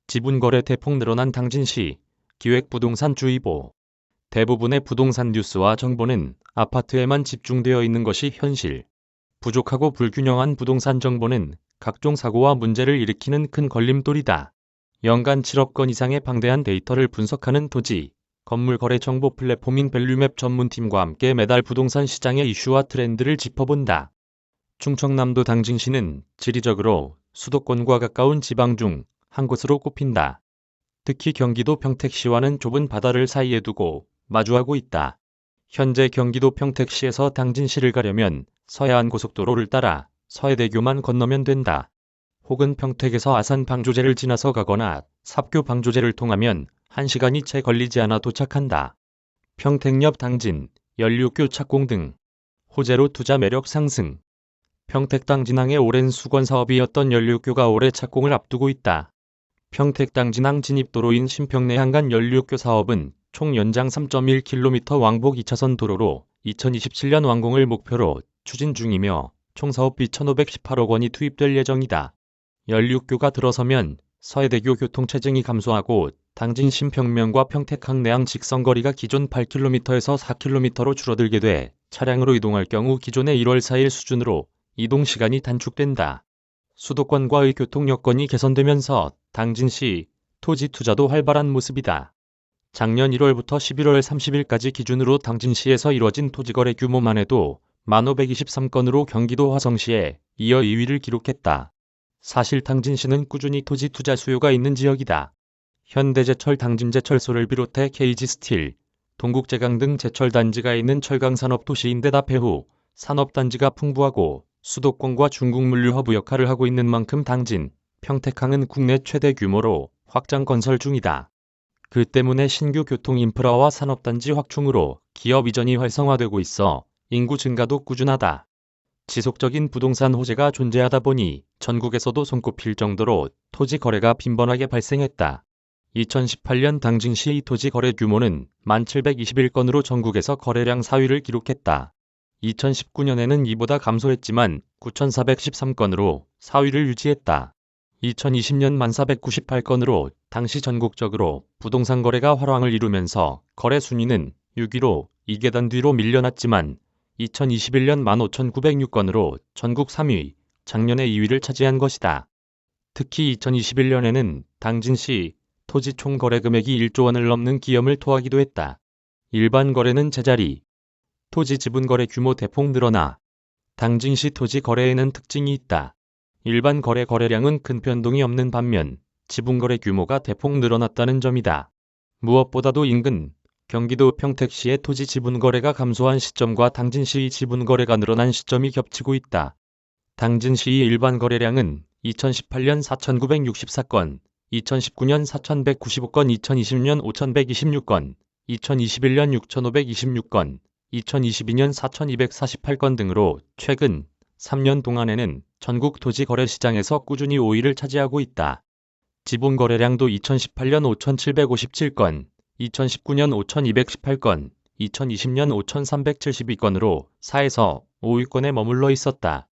지분거래 대폭 늘어난 당진시, 기획부동산주의보. 대부분의 부동산 뉴스와 정보는 아파트에만 집중되어 있는 것이 현실. 부족하고 불균형한 부동산 정보는 각종 사고와 문제를 일으키는 큰 걸림돌이다. 연간 7억 건 이상의 방대한 데이터를 분석하는 토지, 건물 거래 정보 플랫폼인 밸류맵 전문팀과 함께 매달 부동산 시장의 이슈와 트렌드를 짚어본다. 충청남도 당진시는 지리적으로 수도권과 가까운 지방 중 한 곳으로 꼽힌다. 특히 경기도 평택시와는 좁은 바다를 사이에 두고 마주하고 있다. 현재 경기도 평택시에서 당진시를 가려면 서해안 고속도로를 따라 서해대교만 건너면 된다. 혹은 평택에서 아산 방조제를 지나서 가거나 삽교 방조제를 통하면 1시간이 채 걸리지 않아 도착한다. 평택역 당진, 연료교 착공 등 호재로 투자 매력 상승. 평택 당진항의 오랜 수건 사업이었던 연료교가 올해 착공을 앞두고 있다. 평택 당진항 진입도로인 신평내 한간 연료교 사업은 총 연장 3.1km 왕복 2차선 도로로 2027년 완공을 목표로 추진 중이며 총 사업비 1,518억 원이 투입될 예정이다. 연료교가 들어서면 서해대교 교통체증이 감소하고 당진 신평면과 평택 항내항 직선거리가 기존 8km에서 4km로 줄어들게 돼 차량으로 이동할 경우 기존의 1월 4일 수준으로 이동시간이 단축된다. 수도권과의 교통 여건이 개선되면서 당진시 토지 투자도 활발한 모습이다. 작년 1월부터 11월 30일까지 기준으로 당진시에서 이뤄진 토지거래 규모만 해도 1,523건으로 경기도 화성시에 이어 2위를 기록했다. 사실 당진시는 꾸준히 토지 투자 수요가 있는 지역이다. 현대제철 당진제철소를 비롯해 KG스틸, 동국제강 등 제철 단지가 있는 철강산업도시인데다 배후 산업단지가 풍부하고 수도권과 중국 물류 허브 역할을 하고 있는 만큼 당진, 평택항은 국내 최대 규모로 확장 건설 중이다. 그 때문에 신규 교통 인프라와 산업단지 확충으로 기업 이전이 활성화되고 있어 인구 증가도 꾸준하다. 지속적인 부동산 호재가 존재하다 보니 전국에서도 손꼽힐 정도로 토지 거래가 빈번하게 발생했다. 2018년 당진시의 토지 거래 규모는 1,721건으로 전국에서 거래량 4위를 기록했다. 2019년에는 이보다 감소했지만 9,413건으로 4위를 유지했다. 2020년 1,498건으로 당시 전국적으로 부동산 거래가 활황을 이루면서 거래 순위는 6위로 2계단 뒤로 밀려났지만 2021년 15,906건으로 전국 3위, 작년에 2위를 차지한 것이다. 특히 2021년에는 당진시 토지 총 거래 금액이 1조 원을 넘는 기염을 토하기도 했다. 일반 거래는 제자리, 토지 지분 거래 규모 대폭 늘어나. 당진시 토지 거래에는 특징이 있다. 일반 거래 거래량은 큰 변동이 없는 반면 지분 거래 규모가 대폭 늘어났다는 점이다. 무엇보다도 인근 경기도 평택시의 토지 지분 거래가 감소한 시점과 당진시의 지분 거래가 늘어난 시점이 겹치고 있다. 당진시의 일반 거래량은 2018년 4,964건, 2019년 4,195건, 2020년 5,126건, 2021년 6,526건, 2022년 4,248건 등으로 최근 3년 동안에는 전국 토지 거래 시장에서 꾸준히 5위를 차지하고 있다. 지분 거래량도 2018년 5,757건, 2019년 5,218건, 2020년 5,372건으로 4에서 5위권에 머물러 있었다.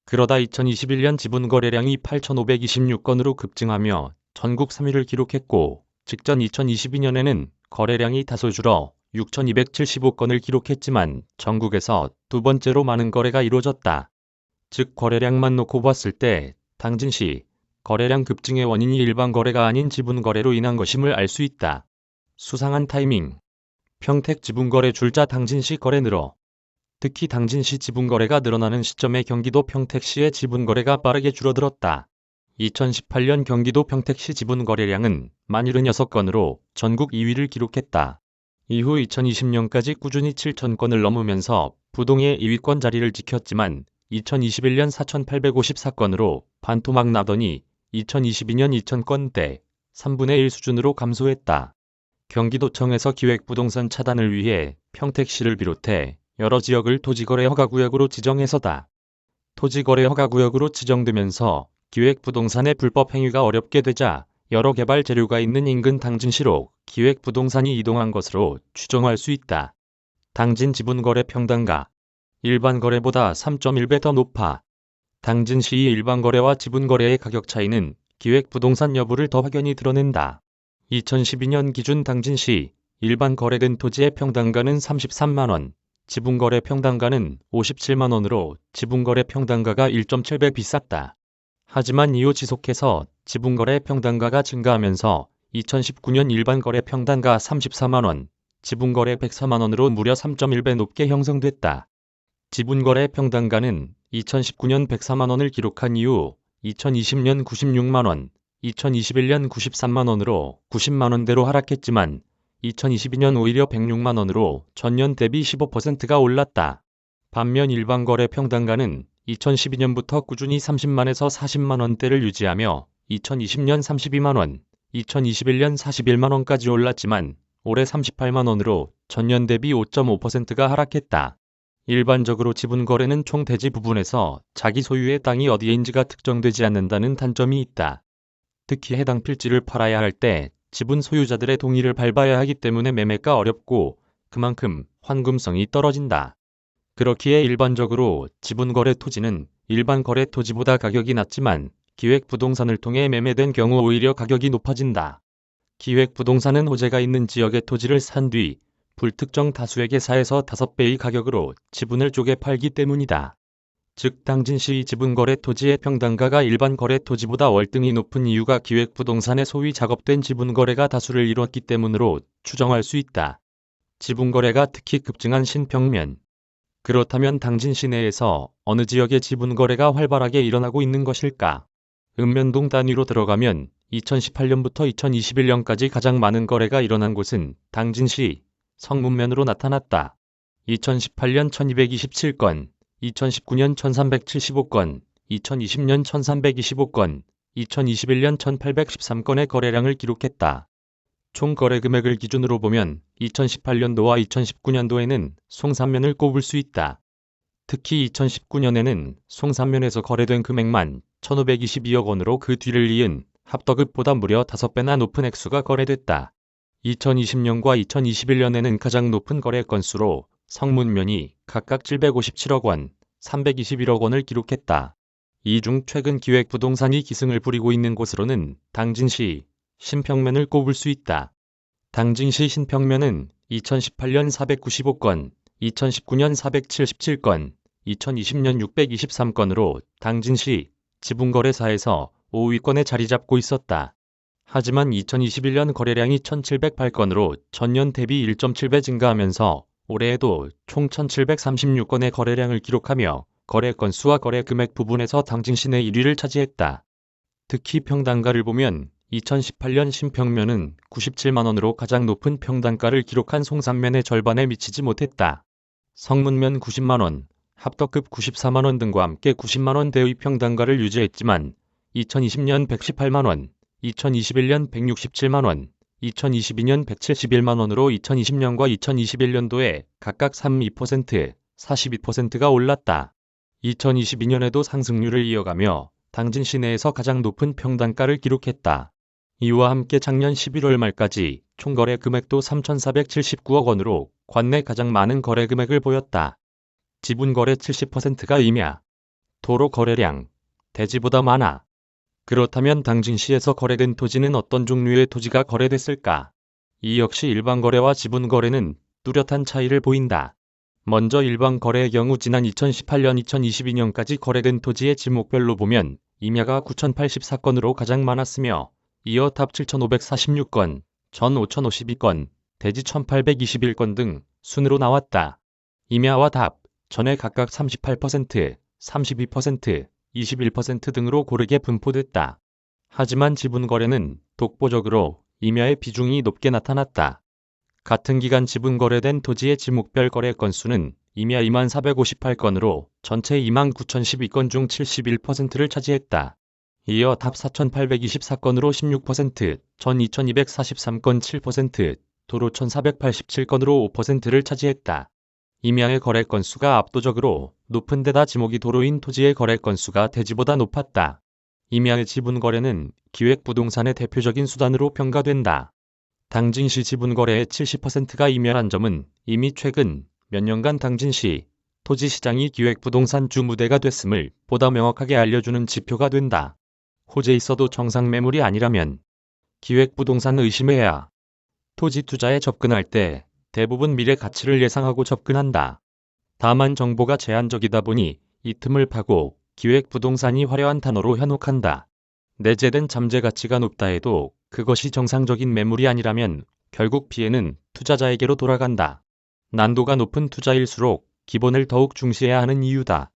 그러다 2021년 지분 거래량이 8,526건으로 급증하며 전국 3위를 기록했고, 직전 2022년에는 거래량이 다소 줄어 6,275건을 기록했지만 전국에서 두 번째로 많은 거래가 이루어졌다. 즉 거래량만 놓고 봤을 때 당진시 거래량 급증의 원인이 일반 거래가 아닌 지분 거래로 인한 것임을 알 수 있다. 수상한 타이밍. 평택 지분 거래 줄자 당진시 거래 늘어. 특히 당진시 지분 거래가 늘어나는 시점에 경기도 평택시의 지분 거래가 빠르게 줄어들었다. 2018년 경기도 평택시 지분 거래량은 1,076건으로 전국 2위를 기록했다. 이후 2020년까지 꾸준히 7,000건을 넘으면서 부동의 2위권 자리를 지켰지만 2021년 4,854건으로 반토막 나더니 2022년 2,000건대 3분의 1 수준으로 감소했다. 경기도청에서 기획부동산 차단을 위해 평택시를 비롯해 여러 지역을 토지거래 허가구역으로 지정해서다. 토지거래 허가구역으로 지정되면서 기획부동산의 불법 행위가 어렵게 되자 여러 개발 재료가 있는 인근 당진시로 기획부동산이 이동한 것으로 추정할 수 있다. 당진 지분거래 평단가. 일반 거래보다 3.1배 더 높아. 당진시의 일반 거래와 지분 거래의 가격 차이는 기획부동산 여부를 더 확연히 드러낸다. 2012년 기준 당진시 일반 거래된 토지의 평당가는 33만원, 지분거래 평당가는 57만원으로 지분거래 평당가가 1.7배 비쌌다. 하지만 이후 지속해서 지분거래 평당가가 증가하면서 2019년 일반 거래 평당가 34만원, 지분거래 104만원으로 무려 3.1배 높게 형성됐다. 지분거래 평당가는 2019년 104만원을 기록한 이후 2020년 96만원, 2021년 93만원으로 90만원대로 하락했지만 2022년 오히려 106만원으로 전년 대비 15%가 올랐다. 반면 일반 거래 평당가는 2012년부터 꾸준히 30만에서 40만원대를 유지하며 2020년 32만원, 2021년 41만원까지 올랐지만 올해 38만원으로 전년 대비 5.5%가 하락했다. 일반적으로 지분거래는 총 대지 부분에서 자기 소유의 땅이 어디에인지가 특정되지 않는다는 단점이 있다. 특히 해당 필지를 팔아야 할 때 지분 소유자들의 동의를 밟아야 하기 때문에 매매가 어렵고 그만큼 환금성이 떨어진다. 그렇기에 일반적으로 지분거래 토지는 일반 거래 토지보다 가격이 낮지만 기획부동산을 통해 매매된 경우 오히려 가격이 높아진다. 기획부동산은 호재가 있는 지역의 토지를 산 뒤 불특정 다수에게 4에서 5배의 가격으로 지분을 쪼개 팔기 때문이다. 즉 당진시 지분거래 토지의 평당가가 일반 거래 토지보다 월등히 높은 이유가 기획부동산에 소위 작업된 지분거래가 다수를 이뤘기 때문으로 추정할 수 있다. 지분거래가 특히 급증한 신평면. 그렇다면 당진시 내에서 어느 지역의 지분거래가 활발하게 일어나고 있는 것일까? 읍면동 단위로 들어가면 2018년부터 2021년까지 가장 많은 거래가 일어난 곳은 당진시 성문면으로 나타났다. 2018년 1227건, 2019년 1375건, 2020년 1325건, 2021년 1813건의 거래량을 기록했다. 총 거래 금액을 기준으로 보면 2018년도와 2019년도에는 송산면을 꼽을 수 있다. 특히 2019년에는 송산면에서 거래된 금액만 1522억 원으로 그 뒤를 이은 합덕읍보다 무려 5배나 높은 액수가 거래됐다. 2020년과 2021년에는 가장 높은 거래 건수로 성문면이 각각 757억 원, 321억 원을 기록했다. 이 중 최근 기획부동산이 기승을 부리고 있는 곳으로는 당진시 신평면을 꼽을 수 있다. 당진시 신평면은 2018년 495건, 2019년 477건, 2020년 623건으로 당진시 지분거래사에서 5위권에 자리 잡고 있었다. 하지만 2021년 거래량이 1708건으로 전년 대비 1.7배 증가하면서 올해에도 총 1736건의 거래량을 기록하며 거래 건수와 거래 금액 부분에서 당진시 내 1위를 차지했다. 특히 평당가를 보면 2018년 신평면은 97만원으로 가장 높은 평당가를 기록한 송산면의 절반에 미치지 못했다. 성문면 90만원, 합덕급 94만원 등과 함께 90만원대의 평당가를 유지했지만 2020년 118만원, 2021년 167만원, 2022년 171만원으로 2020년과 2021년도에 각각 32%, 42%가 올랐다. 2022년에도 상승률을 이어가며 당진시 내에서 가장 높은 평당가를 기록했다. 이와 함께 작년 11월 말까지 총거래 금액도 3,479억 원으로 관내 가장 많은 거래 금액을 보였다. 지분거래 70%가 임야, 도로 거래량, 대지보다 많아. 그렇다면 당진시에서 거래된 토지는 어떤 종류의 토지가 거래됐을까? 이 역시 일반 거래와 지분 거래는 뚜렷한 차이를 보인다. 먼저 일반 거래의 경우 지난 2018년 2022년까지 거래된 토지의 지목별로 보면 임야가 9,084건으로 가장 많았으며 이어 답 7,546건, 전 5,052건, 대지 1,821건 등 순으로 나왔다. 임야와 답, 전에 각각 38%, 32%, 21% 등으로 고르게 분포됐다. 하지만 지분거래는 독보적으로 임야의 비중이 높게 나타났다. 같은 기간 지분거래된 토지의 지목별 거래 건수는 임야 2458건으로 전체 29,012건 중 71%를 차지했다. 이어 답 4,824건으로 16%, 전 2,243건 7%, 도로 1,487건으로 5%를 차지했다. 임야의 거래 건수가 압도적으로 높은 데다 지목이 도로인 토지의 거래 건수가 대지보다 높았다. 임야의 지분거래는 기획부동산의 대표적인 수단으로 평가된다. 당진시 지분거래의 70%가 임야란 점은 이미 최근 몇 년간 당진시 토지시장이 기획부동산 주 무대가 됐음을 보다 명확하게 알려주는 지표가 된다. 호재 있어도 정상 매물이 아니라면 기획부동산 의심해야. 토지 투자에 접근할 때 대부분 미래 가치를 예상하고 접근한다. 다만 정보가 제한적이다 보니 이 틈을 파고 기획부동산이 화려한 단어로 현혹한다. 내재된 잠재 가치가 높다 해도 그것이 정상적인 매물이 아니라면 결국 피해는 투자자에게로 돌아간다. 난도가 높은 투자일수록 기본을 더욱 중시해야 하는 이유다.